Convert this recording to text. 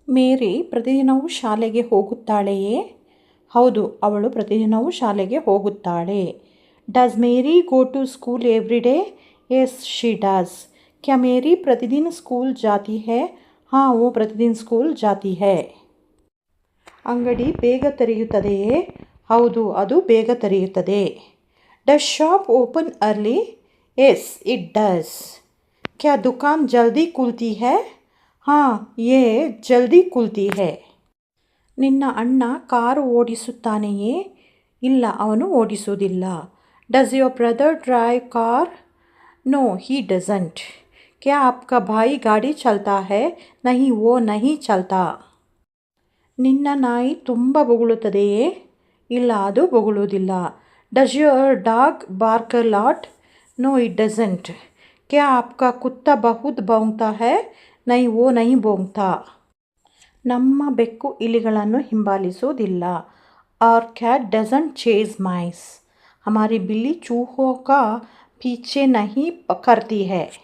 ಮೇರಿ ಪ್ರತಿದಿನವೂ ಶಾಲೆಗೆ ಹೋಗುತ್ತಾಳೆಯೇ? ಹೌದು, ಅವಳು ಪ್ರತಿದಿನವೂ ಶಾಲೆಗೆ ಹೋಗುತ್ತಾಳೆ. Does Mary go to school every day? Yes she does. क्या मेरी प्रतिदिन स्कूल जाती है? हाँ, वो प्रतिदिन स्कूल जाती है. ಅಂಗಡಿ ಬೇಗ ತೆರೆಯುತ್ತದೆಯೇ? ಹೌದು, ಅದು ಬೇಗ ತೆರೆಯುತ್ತದೆ. Does shop open early? Yes it does. क्या दुकान जल्दी खुलती है? हाँ, ये जल्दी खुलती है. ನಿನ್ನ ಅಣ್ಣ ಕಾರು ಓಡಿಸುತ್ತಾನೆಯೇ? ಇಲ್ಲ, ಅವನು ಓಡಿಸುವುದಿಲ್ಲ. Does your brother drive car? No he doesn't. क्या आपका भाई गाड़ी चलता है? नहीं, वो नहीं चलता. ನಿನ್ನ ನಾಯಿ ತುಂಬ ಬೊಗಳುತ್ತದೆಯೇ? ಇಲ್ಲ, ಅದು ಬೊಗಳುವುದಿಲ್ಲ. Does your dog bark a lot? No it doesn't. क्या आपका कुत्ता बहुत भौंकता है? नहीं, वो नहीं भौंकता. ನಮ್ಮ ಬೆಕ್ಕು ಇಲಿಗಳನ್ನು ಹಿಂಬಾಲಿಸುವುದಿಲ್ಲ. आवर कैट डजंट चेज माइस. हमारी बिल्ली चूहों का पीछे नहीं करती है.